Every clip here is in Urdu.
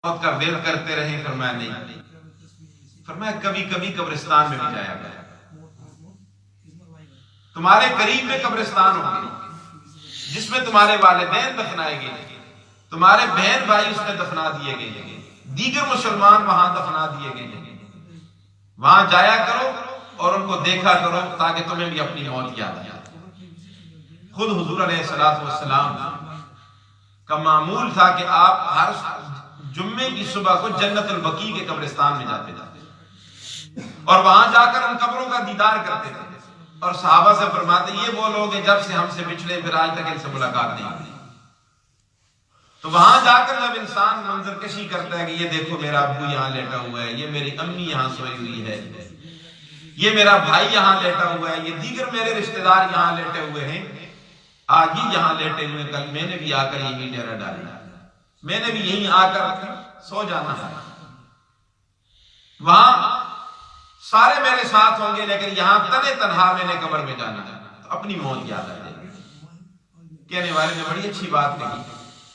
موت کا ورد کرتے رہیں؟ فرمایا نہیں۔ فرمایا کبھی کبھی قبرستان میں بھی جایا گیا، تمہارے قریب میں قبرستان ہوگی جس میں تمہارے والدین دفنائے گئے، تمہارے بہن بھائی اس میں دفنا دیے گئے، دیگر مسلمان وہاں دفنا دیے گئے، وہاں جایا کرو اور ان کو دیکھا کرو تاکہ تمہیں بھی اپنی موت یاد آئے۔ خود حضور علیہ السلام کا معمول تھا کہ آپ ہر جمعے کی صبح کو جنت البقیع کے قبرستان میں جاتے تھے اور وہاں جا کر ان قبروں کا دیدار کرتے تھے، اور صحابہ سے فرماتے یہ وہ لوگ ہیں جب سے ہم سے بچھڑے پھر آج تک ان سے ملاقات نہیں ہوئی۔ تو وہاں جا کر جب انسان منظر کشی کرتا ہے کہ یہ دیکھو میرا ابو یہاں لیٹا ہوا ہے، یہ میری امی یہاں سوئی ہوئی ہے، یہ میرا بھائی یہاں لیٹا ہوا ہے، یہ دیگر میرے رشتہ دار یہاں لیٹے ہوئے ہیں، آج ہی یہاں لیٹے ہوئے، کل میں نے بھی آ کر یہی ڈیرا ڈالنا، میں نے بھی یہیں آ کر سو جانا ہے، وہاں سارے میرے ساتھ ہوں گے لیکن یہاں تنے تنہا میں نے قبر میں جانا ہے، تو اپنی موت یاد آ جائے گی۔ کہنے والے نے بڑی اچھی بات کہی،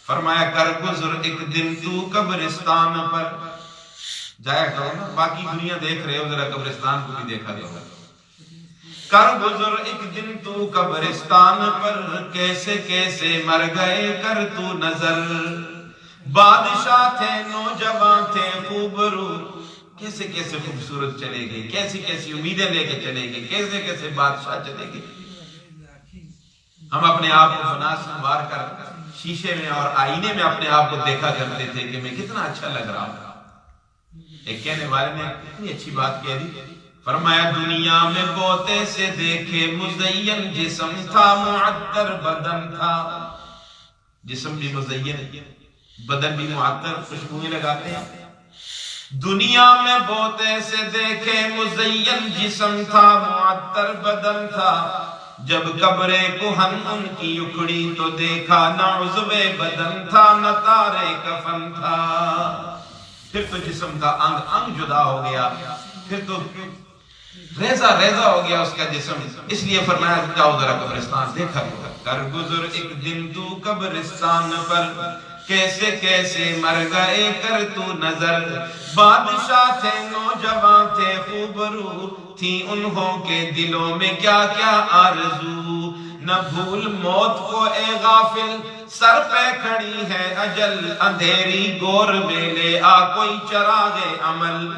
فرمایا کر گزر ایک دن تو قبرستان پر، جایا کرو نا، باقی دنیا دیکھ رہے ہو ذرا قبرستان کو بھی دیکھا کرو۔ کر گزر ایک دن تو قبرستان پر، کیسے کیسے مر گئے کر تو نظر، بادشاہ تھے نوجوان تھے خوب رو، کیسے کیسے خوبصورت چلے گئے، کیسی کیسی امیدیں لے کے چلے گئے، کیسے کیسے بادشاہ چلے گئے۔ ہم اپنے آپ کو فنا سنوار کر شیشے میں اور آئینے میں اپنے آپ کو دیکھا کرتے تھے کہ میں کتنا اچھا لگ رہا ہوں۔ ایک کہنے والے نے اتنی اچھی بات کہہ دی، فرمایا دنیا میں بوتے سے دیکھے مزین جسم تھا، معطر بدن تھا، جسم بھی مزین بدن بھی معطر، خوشبوئیں لگاتے ہیں۔ دنیا میں بوتے سے دیکھے مزین جسم تھا، معطر بدن تھا، جب قبر کہن ان کی اکھڑی تو دیکھا نہ عضو بدن تھا نہ تارے کفن تھا۔ پھر تو جسم کا انگ انگ جدا ہو گیا، پھر تو ریزہ ریزہ ہو گیا اس کا جسم، اس لیے فرمایا جاؤ ذرا قبرستان دیکھا کر گزر ایک دن تو قبرستان پر، کیسے کیسے مر گئے کر تو نظر، بادشاہ تھے نوجوان تھے خوب رو، تھی انہوں کے دلوں میں کیا کیا آرزو، نہ بھول موت کو اے غافل، سر پہ کھڑی ہے اجل، اندھیری گور میں لے آ کوئی چراغ عمل،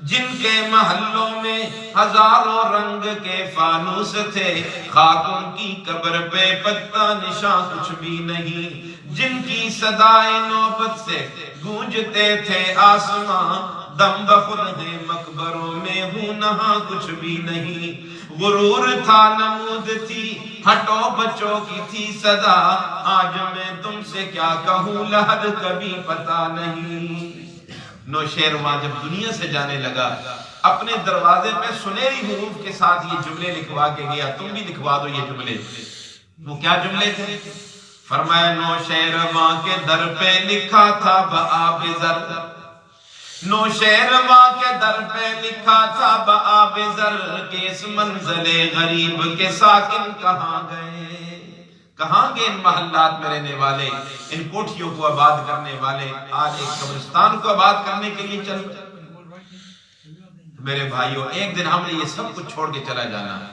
جن کے محلوں میں ہزاروں رنگ کے فانوس تھے، خاک ان کی قبر پہ پتہ نشاں کچھ بھی نہیں، جن کی صدائے نوبت سے گونجتے تھے آسمان، دم بخود ہے مقبروں میں ہوں نہاں کچھ بھی نہیں، غرور تھا نمود تھی ہٹو بچوں کی تھی صدا، آج میں تم سے کیا کہوں لحد کبھی پتا نہیں۔ نوشیروان جب دنیا سے جانے لگا اپنے دروازے پہ سنہری حروف کے ساتھ یہ جملے لکھوا کے گیا، تم بھی لکھوا دو یہ جملے۔ وہ کیا جملے تھے؟ فرمایا نوشیروان کے در پہ لکھا تھا بآب زر، نوشیروان کے در پہ لکھا تھا بآب زر، کہ اس منزل غریب کے ساکن کہاں گئے، کہاں گئے ان محلات میں رہنے والے، ان کوٹھیوں کو آباد کرنے والے، آج ایک قبرستان کو آباد کرنے کے لیے چل پڑے۔ میرے بھائیوں ایک دن ہم نے یہ سب کچھ چھوڑ کے چلا جانا ہے،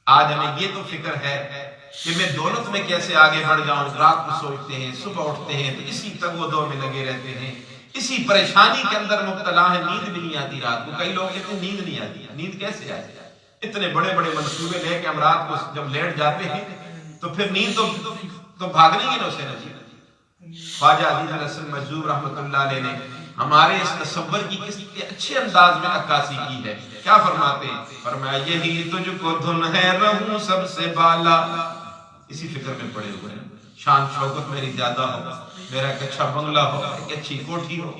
آج ہمیں یہ تو فکر ہے کہ میں دولت میں کیسے آگے بڑھ جاؤں، رات کو سوچتے ہیں صبح اٹھتے ہیں تو اسی تگ و دو میں لگے رہتے ہیں، اسی پریشانی کے اندر مبتلا ہے، نیند بھی نہیں آتی رات کو، کئی لوگ کہتے ہیں نیند نہیں آتی، نیند کیسے آتی؟ اتنے بڑے بڑے منصوبے لے کے ہم رات کو جب لیٹ جاتے ہیں تو پھر نیند تو بھاگنے کی نوشے نہیں۔ خواجہ عزیز الحسن مجذوب رحمۃ اللہ علیہ نے ہمارے اس تصور کی کس اچھے انداز میں عکاسی کی ہے، کیا فرماتے ہیں؟ فرمایا یہی تجھ کو دھن ہے رہوں سب سے بالا، اسی فکر میں پڑے ہوئے ہیں، شان شوکت میری زیادہ ہو، میرا ایک اچھا بنگلہ ہو، ایک اچھی کوٹھی ہو،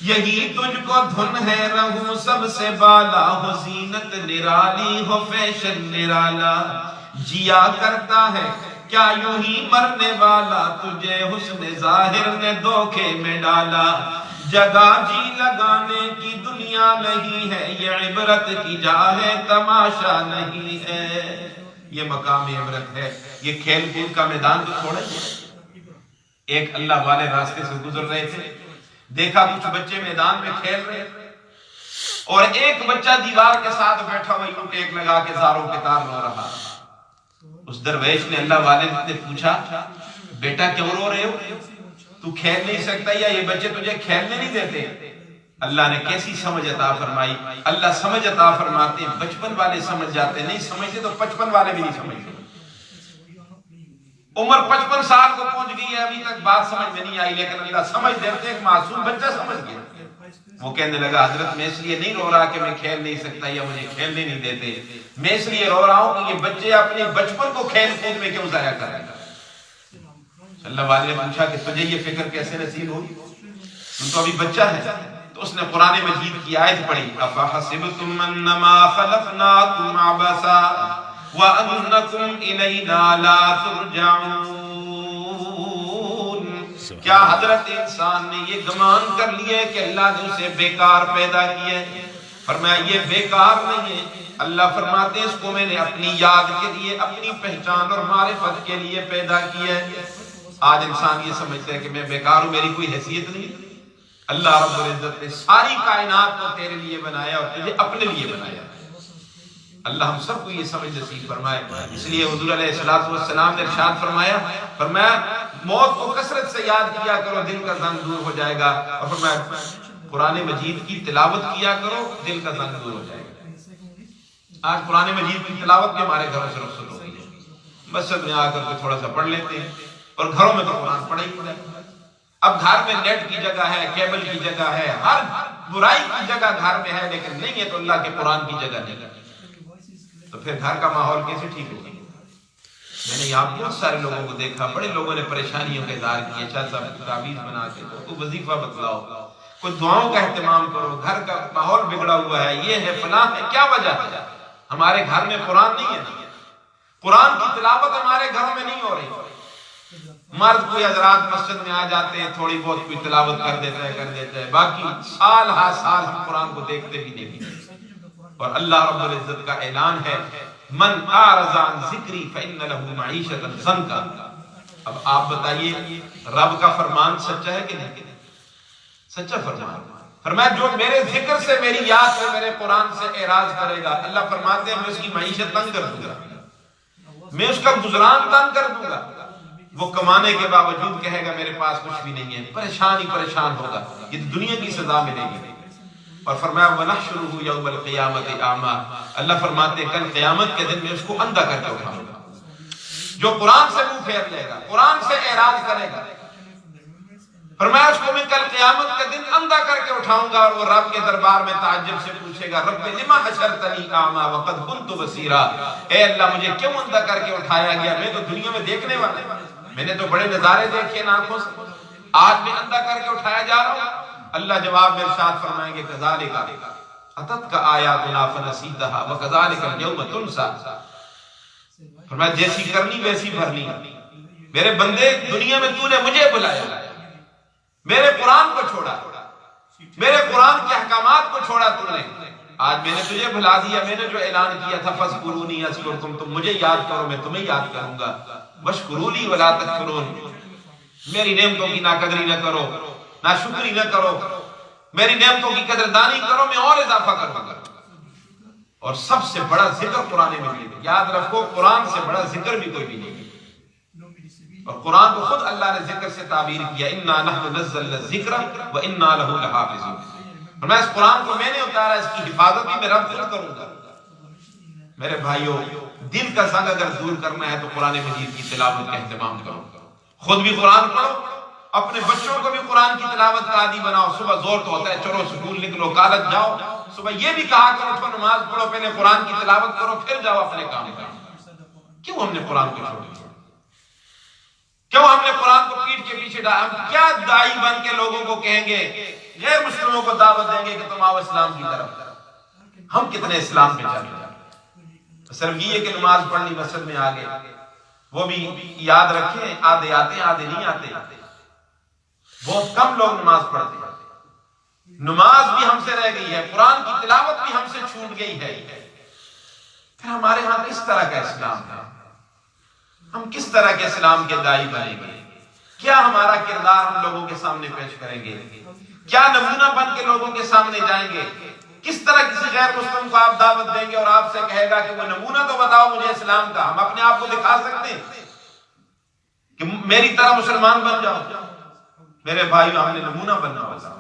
یہی تجھ کو دھن ہے رہوں سب سے بالا، ہو زینت نرالی ہو فیشن نرالا، جیا کرتا ہے کیا یوں ہی مرنے والا، تجھے حسن ظاہر نے دھوکے میں ڈالا، جگہ جی لگانے کی دنیا نہیں ہے، یہ عبرت کی جا ہے تماشا نہیں ہے، یہ مقام عبرت ہے، یہ کھیل کود کا میدان تو چھوڑے۔ ایک اللہ والے راستے سے گزر رہے تھے، دیکھا کچھ بچے میدان میں کھیل رہے اور ایک بچہ دیوار کے ساتھ بیٹھا ہوا یوں ٹیک لگا کے زاروں کے تار رو رہا. اس درویش نے اللہ والے نے پوچھا بیٹا کیوں رو رہے ہو؟ تو کھیل نہیں سکتا یا یہ بچے تجھے کھیلنے نہیں دیتے؟ اللہ نے کیسی سمجھ عطا فرمائی. اللہ سمجھ عطا فرماتے ہیں، بچپن والے سمجھ جاتے، نہیں سمجھتے تو 55 والے بھی نہیں سمجھتے. عمر 55 سال کو پہنچ گئی ہے، ابھی تک بات سمجھ میں نہیں آئی، لیکن اللہ سمجھ دیتے، ایک معصوم بچہ سمجھ گیا. وہ کہنے لگا حضرت میں اس لیے نہیں رو رہا کہ میں کھیل نہیں سکتا یا مجھے کھیلنے نہیں دیتے، میں اس لیے رو رہا ہوں کہ یہ بچے اپنے بچپن کو کھیل کود میں کیوں ضائع کر رہے ہیں. اللہ والے نے پوچھا کہ تجھے یہ فکر کیسے نصیب ہوئی، تو ابھی بچہ ہے. تو اس نے قرآن مجید کی آیت پڑھی افحسبتم انما خلقناکم عبثا وانکم الینا لا ترجعون. کیا حضرت انسان نے یہ گمان کر لیا کہ اللہ نے اسے بیکار پیدا کیا ہے؟ فرمایا یہ بیکار نہیں ہے. اللہ فرماتے ہیں اس کو میں نے اپنی یاد کے لیے، اپنی پہچان اور معرفت کے لیے پیدا کیا ہے. آج انسان یہ سمجھتا ہے کہ میں بیکار ہوں، میری کوئی حیثیت نہیں. اللہ رب العزت نے ساری کائنات کو تیرے لیے بنایا اور تجھے اپنے لیے بنایا. اللہ ہم سب کو یہ سمجھ نصیب فرمائے. اس لیے حضور علیہ السلام نے ارشاد فرمایا موت کو کثرت سے یاد کیا کرو، دل کا زنگ دور ہو جائے گا. اور فرمایا قرآن مجید کی تلاوت کیا کرو، دل کا زنگ دور ہو جائے گا. آج قرآن مجید کی تلاوت بھی ہمارے گھروں سے رخصت ہو گئی ہے. مسجد میں آ کر تھوڑا سا پڑھ لیتے ہیں اور گھروں میں تو قرآن پڑھا ہی پڑھا. اب گھر میں نیٹ کی جگہ ہے، کیبل کی جگہ ہے، ہر برائی کی جگہ گھر میں ہے، لیکن نہیں ہے تو اللہ کے قرآن کی جگہ نہیں. تو پھر گھر کا ماحول کیسے ٹھیک ہوگا؟ میں نے یہاں بہت سارے لوگوں کو دیکھا، بڑے لوگوں نے پریشانیوں کا اظہار کیا. شاہ صاحب تعویذ بنا کے دو، کوئی وظیفہ بتلاؤ، کوئی دعاؤں کا اہتمام کرو، گھر کا ماحول بگڑا ہوا ہے، یہ ہے فلاں ہے. کیا وجہ ہے؟ ہمارے گھر میں قرآن نہیں ہے. قرآن کی تلاوت ہمارے گھروں میں نہیں ہو رہی. مرد کوئی حضرات مسجد میں آ جاتے ہیں، تھوڑی بہت کوئی تلاوت کر دیتا ہے، باقی سال ہا سال ہم قرآن کو دیکھتے بھی نہیں. اور اللہ رب العزت کا اعلان ہے من اعرض عن ذکری فإن له معیشۃ ضنکا. اب آپ بتائیے رب کا فرمان سچا ہے کہ نہیں؟ سچا فرمان. فرمایا جو میرے ذکر سے، میری یاد سے، میرے قرآن سے اعراض کرے گا، اللہ فرماتے ہیں میں اس کی معیشت تنگ کر دوں گا، میں اس کا گزران تنگ کر دوں گا. وہ کمانے کے باوجود کہے گا میرے پاس کچھ بھی نہیں ہے، پریشان ہی پریشان ہوگا. یہ دنیا کی سزا ملے گی. اور فرمایا وَنَحْشُرُهُ يَوْمَ الْقِيَامَةِ أَعْمَى. اللہ فرماتے ہیں کل قیامت کے دن میں اس کو اندھا کر کے اٹھاؤں گا. جو قرآن سے منہ پھیر لے گا، قرآن سے اعراض کرے گا، فرمایا اس کو میں کل قیامت کے دن اندھا کر کے اٹھاؤں گا. اور وہ رب کے دربار میں تعجب سے پوچھے گا رب لما حشرتنی اعمی وقد كنت بصیرا. اے اللہ مجھے کیوں اندھا کر کے اٹھایا گیا؟ میں تو دنیا میں دیکھنے والا، میں نے تو بڑے نظارے دیکھے آنکھوں سے، آج میں اندھا کر کے اٹھایا جا رہا ہوں. اللہ جواب میں ارشاد فرمائیں گے کذالک اتتک آیاتنا فنسیتها وکذالک اليوم تنسی. فرمایا جیسی کرنی ویسی بھرنی. میرے بندے دنیا میں تو نے مجھے بلایا، میرے قرآن کو چھوڑا، میرے قرآن کے احکامات کو چھوڑا تو نے. آج میں نے تجھے بھلا دیا. میں نے جو اعلان کیا تھا فاذکرونی اذکرکم، تم مجھے یاد کرو میں تمہیں یاد کروں گا. واشکروا لی ولا تکفرون، میری نعمتوں کی ناقدری نہ کرو، ناشکری نہ کرو، میری نعمتوں کی قدردانی کرو، میں اور اضافہ کروں گا. اور سب سے بڑا ذکر قرآن مجید. یاد رکھو قرآن سے بڑا ذکر بھی کوئی بھی نہیں. اور قرآن کو خود اللہ نے ذکر سے تعبیر کیا اِنَّا نَحْنُ نَزَّلْنَا الذِّكْرَ وَإِنَّا لَهُ لَحَافِظُونَ. اور میں اس قرآن کو میں نے اتارا، اس کی حفاظت بھی میں رب خود کروں گا. میرے بھائیوں دل کا زنگ اگر دور کرنا ہے تو قرآن مجید کی تلاوت کا اہتمام کرو. خود بھی قرآن پڑھو، اپنے بچوں کو بھی قرآن کی تلاوت کا عادی بناؤ. صبح زور تو ہوتا ہے چلو سکول نکلو کالج جاؤ، صبح یہ بھی کہا کرو اٹھو نماز پڑھو، پہلے قرآن کی تلاوت کرو پھر جاؤ اپنے کام کا. کیوں ہم نے قرآن کو چھوڑ دیا؟ کیوں ہم نے قرآن کو پیٹھ کے پیچھے ڈالا؟ ہم کیا داعی بن کے لوگوں کو کہیں گے، غیر مسلموں کو دعوت دیں گے کہ تم آؤ اسلام کی طرف؟ ہم کتنے اسلام پہ چلے؟ صرف یہ کہ نماز پڑھنی مسجد میں آگے، وہ بھی یاد رکھیں آدھے آتے ہیں آدھے نہیں آتے. بہت کم لوگ نماز پڑھتے ہیں. نماز بھی ہم سے رہ گئی ہے، قرآن کی تلاوت بھی ہم سے چھوٹ گئی ہے. پھر ہمارے ہاں کس طرح کا اسلام ہے؟ ہم کس طرح کے اسلام کے داعی بنیں گے؟ کیا ہمارا کردار ہم لوگوں کے سامنے پیش کریں گے؟ کیا نمونہ بن کے لوگوں کے سامنے جائیں گے؟ کس طرح کسی غیر مسلم کو آپ دعوت دیں گے اور آپ سے کہے گا کہ وہ نمونہ تو بتاؤ مجھے اسلام کا؟ ہم اپنے آپ کو دکھا سکتے ہیں کہ میری طرح مسلمان بن جاؤ؟ میرے بھائیو، ہم نے نمونہ بننا ہوگا.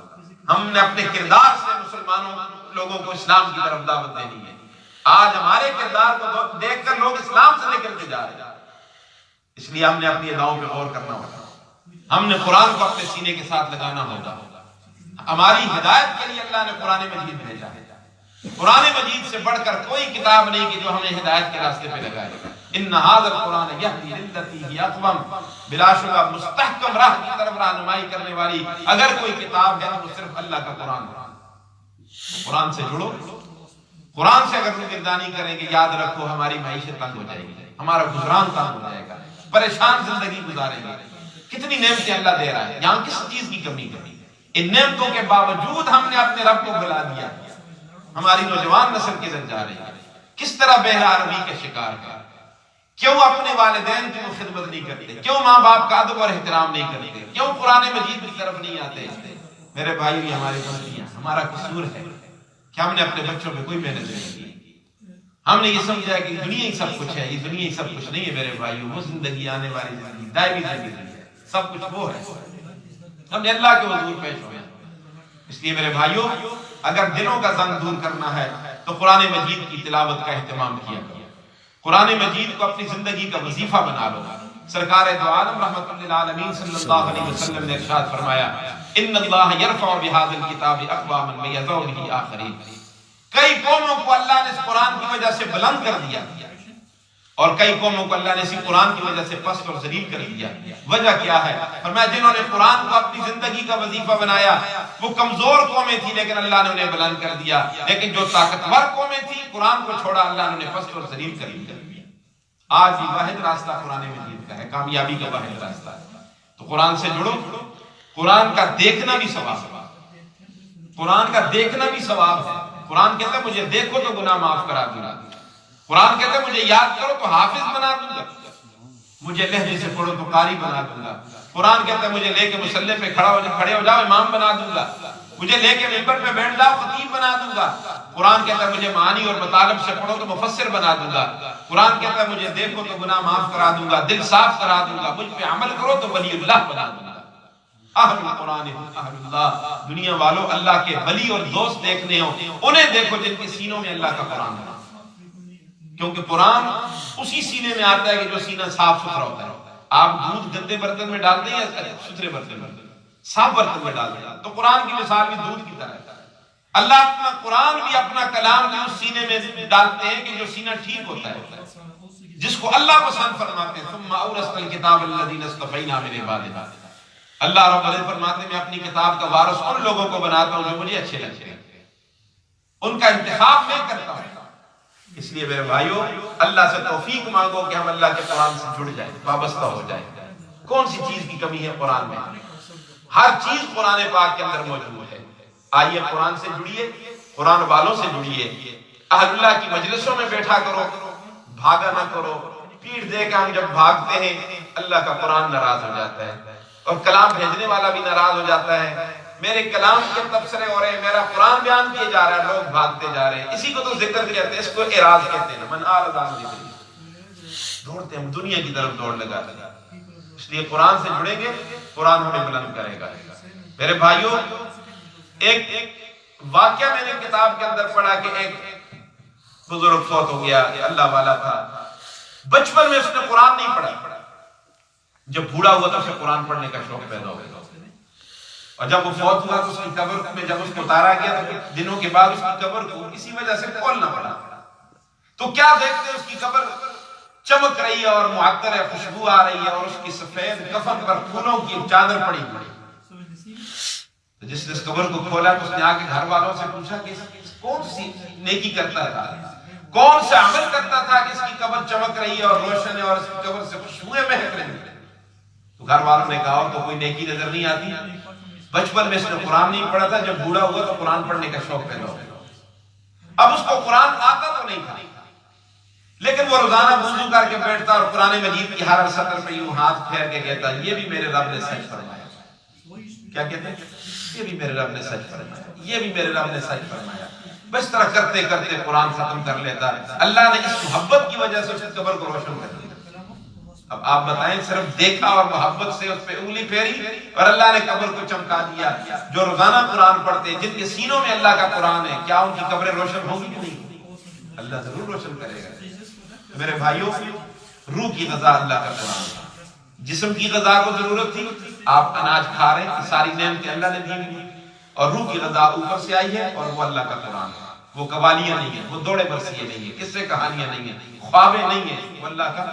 ہم نے اپنے کردار سے مسلمانوں لوگوں کو اسلام کی طرف دعوت دینی ہے. آج ہمارے کردار کو دیکھ کر لوگ اسلام سے نکلتے جا رہے ہیں. اس لیے ہم نے اپنی اداؤں پہ غور کرنا ہوگا. ہم نے قرآن کو اپنے سینے کے ساتھ لگانا ہوگا. ہماری ہدایت کے لیے اللہ نے قرآن مجید بھیجا ہے. قرآن مجید سے بڑھ کر کوئی کتاب نہیں کہ جو ہمیں ہدایت کے راستے پہ لگائے. ان ھذا القرآن یہدی للتی ہی اقوم، بلا شبہ مستحکم راہ کی طرف رہنمائی کرنے والی اگر کوئی کتاب ہے تو وہ صرف اللہ کا قرآن ہے. قرآن سے جڑو. قرآن سے اگر نگردانی کریں گے، یاد رکھو ہماری معیشت تنگ ہو جائے گی، ہمارا گزران تنگ ہو جائے گا، پریشان زندگی گزاریں گے. کتنی نعمتیں اللہ دے رہا ہے، یہاں کس چیز کی کمی ہے؟ ان نعمتوں کے باوجود ہم نے اپنے رب کو بھلا دیا. ہماری نوجوان نسل کدھر جا رہی ہے؟ کس طرح بہرا روی کے شکار ہے. کیوں اپنے والدین کی خدمت نہیں کرتے؟ کیوں ماں باپ کا ادب اور احترام نہیں کرتے؟ کیوں قرآن مجید کی طرف نہیں آتے؟ میرے بھائی، یہ ہماری غلطیاں، ہمارا قصور ہے کہ ہم نے اپنے بچوں پہ کوئی محنت نہیں کی. ہم نے یہ سمجھا کہ دنیا ہی سب کچھ ہے. یہ دنیا ہی سب کچھ نہیں ہے میرے بھائیو. وہ زندگی، آنے والی زندگی، دائمی زندگی ہے، سب کچھ وہ ہے. ہم نے اللہ کے حضور پیش ہوئے. اس لیے میرے بھائیو، اگر دلوں کا زنگ دور کرنا ہے تو قرآن مجید کی تلاوت کا اہتمام کیا کرو. قرآن مجید کو اپنی زندگی کا وظیفہ بنا لو. سرکار دو عالم رحمت للعالمین صلی اللہ علیہ وسلم نے ارشاد فرمایا، ان اللہ یرفع بہذا الکتاب اقواما ویضع بہ آخرین. کئی قوموں کو اللہ نے اس قرآن کی وجہ سے بلند کر دیا اور کئی قوموں کو اللہ نے اسی قرآن کی وجہ سے پست اور ذلیل کر دیا. وجہ کیا ہے؟ فرمایا جنہوں نے قرآن کو اپنی زندگی کا وظیفہ بنایا وہ کمزور قومیں تھی، لیکن اللہ نے انہیں بلند کر دیا. لیکن جو طاقتور قومیں تھیں، قرآن کو چھوڑا، اللہ نے انہیں پست اور ذلیل کر دیا. آج یہ واحد راستہ قرآن مجید کا ہے، کامیابی کا واحد راستہ ہے. تو قرآن سے جڑو. قرآن کا دیکھنا بھی ثواب ہے. قرآن کا دیکھنا بھی ثواب ہے. قرآن کہتا ہے مجھے دیکھو تو گناہ معاف کرا دوں گا. قرآن کہتا ہے مجھے یاد کرو تو حافظ بنا دوں گا. مجھے لہجے سے پڑھو تو قاری بنا دوں گا. قرآن کہتا ہے مجھے لے کے مصلی پہ کھڑے ہو جاؤ امام بنا دوں گا. مجھے لے کے ممبر پہ بیٹھ جاؤ خطیب بنا دوں گا. قرآن کہتا ہے مجھے معانی اور مطالب سے پڑھو تو مفسر بنا دوں گا. قرآن کہتا ہے مجھے دیکھو تو گناہ معاف کرا دوں گا، دل صاف کرا دوں گا. مجھ پہ عمل کرو تو ولی اللہ بنا دوں گا. اہل القرآن اہل اللہ. دنیا والوں، اللہ کے ولی اور دوست دیکھنے ہوں انہیں دیکھو جن کے سینوں میں اللہ کا قرآن ہے. کیونکہ قرآن اسی سینے میں آتا ہے کہ جو سینہ صاف ستھرا ہوتا ہے. آپ دودھ گندے برتن میں ڈالتے ہیں یا ستھرے برتن میں؟ صاف برتن میں ڈالتے ہیں. تو قرآن کی مثال بھی دودھ کی طرح ہے. اللہ اپنا قرآن بھی، اپنا کلام بھی اس سینے میں ڈالتے ہیں کہ جو سینہ ٹھیک ہوتا ہے، جس کو اللہ پسند فرماتے ہیں. ثم اورثنا الکتاب الذین اصطفینا من عبادنا. اللہ رب العزت فرماتے ہیں میں اپنی کتاب کا وارث ان لوگوں کو بناتا ہوں جو مجھے اچھے لگتے ہیں. ان کا انتخاب میں کرتا ہوں. اس لیے میرے بھائیو، اللہ سے توفیق مانگو کہ ہم اللہ کے قرآن سے جڑ جائیں، وابستہ ہو جائیں. کون سی چیز کی کمی ہے قرآن میں؟ ہر چیز قرآن پاک کے اندر موجود ہے. آئیے قرآن سے جڑیے، قرآن والوں سے جڑیے. اہل اللہ کی مجلسوں میں بیٹھا کرو، بھاگا نہ کرو. پیٹھ دے کے ہم جب بھاگتے ہیں اللہ کا قرآن ناراض ہو جاتا ہے اور کلام بھیجنے والا بھی ناراض ہو جاتا ہے. میرے کلام کے تبصرے ہو رہے ہیں، میرا قرآن بیان کیے جا رہا ہے، لوگ بھاگتے جا رہے ہیں. اسی کو تو ذکر کہتے ہیں، اس کو اعراض کہتے ہیں. من اعرض عن ذکری، دوڑتے ہم دنیا کی طرف دوڑ لگاتے ہیں. اس لیے قرآن سے جڑیں گے، قرآن ہمیں بلند کرے گا. میرے بھائیوں، ایک واقعہ میں نے کتاب کے اندر پڑھا کہ ایک بزرگ فوت ہو گیا، اللہ والا تھا. بچپن میں اس نے قرآن نہیں پڑھا. جب بوڑھا ہوا تو اسے قرآن پڑھنے کا شوق پیدا ہو گیا. اور جب وہ فوت ہوا تو اس کی قبر میں جب اس کو اتارا گیا تو دنوں کے بعد اس کی قبر کو کسی وجہ سے کھولنا پڑا. تو کیا دیکھتے اس کی قبر چمک رہی ہے اور معطر ہے، خوشبو آ رہی ہے اور اس کی سفید کفن پر پھولوں کی چادر پڑی پڑی. جس نے اس قبر کو کھولا تو اس نے آ کے گھر والوں سے پوچھا کہ کون سی نیکی کرتا تھا، کون سا عمل کرتا تھا کہ اس کی قبر چمک رہی ہے اور روشن ہے اور اس کی قبر سے خوشبوئیں مہک رہی ہیں. تو گھر والوں نے کہا تو کوئی نیکی نظر نہیں آتی. بچپن میں اس نے قرآن نہیں پڑھا تھا، جب بوڑھا ہوا تو قرآن پڑھنے کا شوق پیدا ہو گیا. اب اس کو قرآن آتا تو نہیں تھا، لیکن وہ روزانہ وضو کر کے بیٹھتا اور قرآن مجید کی ہر سطر پہ یوں ہاتھ پھیر کے کہتا یہ بھی میرے رب نے سچ فرمایا. کیا کہتے ہیں؟ یہ بھی میرے رب نے سچ فرمایا، یہ بھی میرے رب نے سچ فرمایا۔ بس طرح کرتے کرتے قرآن ختم کر لیتا، اللہ نے اس محبت کی وجہ سے اس کی قبر کو روشن کر دیا۔ اب آپ بتائیں، صرف دیکھا اور محبت سے اس پہ انگلی پھیری اور اللہ نے قبر کو چمکا دیا۔ جو روزانہ قرآن پڑھتے، جن کے سینوں میں اللہ کا قرآن ہے، کیا ان کی قبریں روشن ہوں گی نہیں؟ اللہ ضرور روشن کرے گا۔ میرے بھائیوں، روح کی غذا اللہ کا قرآن ہے۔ جسم کی غذا کو ضرورت تھی، آپ اناج کھا رہے ہیں، ساری نعمتیں اللہ نے دی ہوئی، اور روح کی غذا اوپر سے آئی ہے، اور وہ اللہ کا قرآن ہے۔ وہ قوالیاں نہیں ہیں، وہ دوڑے برسیے نہیں ہیں، قصے کہانیاں نہیں ہیں، خوابیں نہیں ہیں، وہ اللہ کا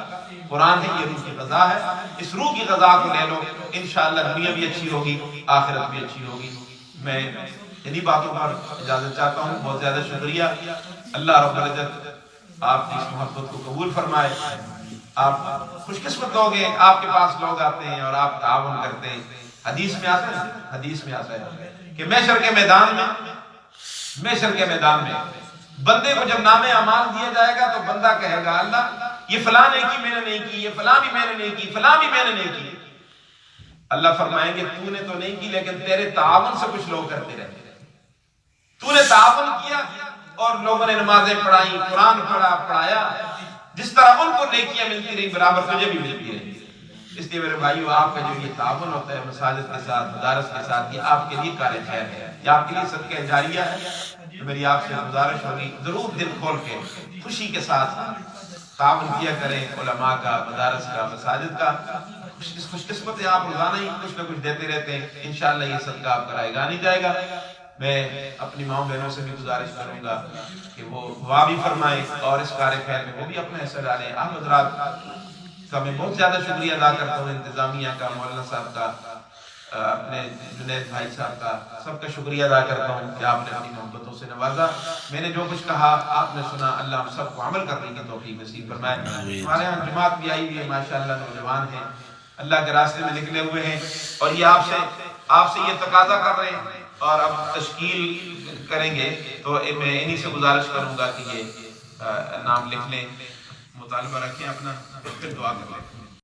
قرآن ہے۔ یہ روح کی غذا ہے، اس روح کی غذا کو لے لو، انشاءاللہ دنیا بھی اچھی ہوگی، آخرت بھی اچھی ہوگی۔ میں انہی باتوں پر اجازت چاہتا ہوں۔ بہت زیادہ شکریہ۔ اللہ رب العزت آپ کی اس محبت کو قبول فرمائے۔ آپ خوش قسمت لوگ ہیں، آپ کے پاس لوگ آتے ہیں اور آپ تعاون کرتے ہیں۔ حدیث میں آتا ہے، حدیث میں آتا ہے کہ محشر کے میدان میں بندے کو جب نام اعمال دیا جائے گا تو بندہ کہے گا، اللہ یہ فلاں نیکی میں نے نہیں کی، یہ فلاں بھی میں نے نہیں کی، فلاں بھی میں نے نہیں کی۔ اللہ فرمائیں گے تو نے تو نہیں کی، لیکن تیرے تعاون سے کچھ لوگ کرتے رہتے ہیں۔ تو نے تعاون کیا اور لوگوں نے نمازیں پڑھائی، قرآن پڑھایا، جس طرح ان کو نیکیاں ملتی رہی برابر تجھے بھی ملتی رہی۔ اس لیے میرے بھائیو، آپ کا جو یہ تعاون ہوتا ہے مساجد کے ساتھ، مدارس کے ساتھ، یہ آپ کے لیے کار خیر ہے، یہ آپ کے لیے صدقہ جاریہ ہے۔ میری آپ سے گزارش ہوگی، ضرور دل کھول کے خوشی کے ساتھ تعاون کیا کریں، علماء کا، مدارس کا، مساجد کا۔ خوش قسمت ہے، آپ روزانہ ہی کچھ نہ کچھ دیتے رہتے ہیں، انشاءاللہ یہ صدقہ آپ کا رائے گا نہیں جائے گا۔ میں اپنی ماں بہنوں سے بھی گزارش کروں گا کہ وہ دعا بھی فرمائیں اور اس کار خیر میں وہ بھی اپنا حصہ ڈالیں۔ آپ حضرات کا میں بہت زیادہ شکریہ ادا کرتا ہوں، انتظامیہ کا، مولانا صاحب کا، اپنے جنید بھائی صاحب کا، سب کا شکریہ ادا کرتا ہوں کہ آپ نے اپنی محبتوں سے نوازا۔ میں نے جو کچھ کہا آپ نے سنا، اللہ ہم سب کو عمل کرنے کی توفیق نصیب فرمائے۔ ہمارے یہاں جماعت بھی آئی ہوئی ہے، ماشاءاللہ نوجوان ہیں، اللہ کے راستے میں نکلے ہوئے ہیں، اور یہ آپ سے یہ تقاضا کر رہے ہیں اور اب تشکیل کریں گے، تو میں انہی سے گزارش کروں گا کہ یہ نام لکھ لیں، مطالبہ رکھیں اپنا، پھر دعا کر لیں۔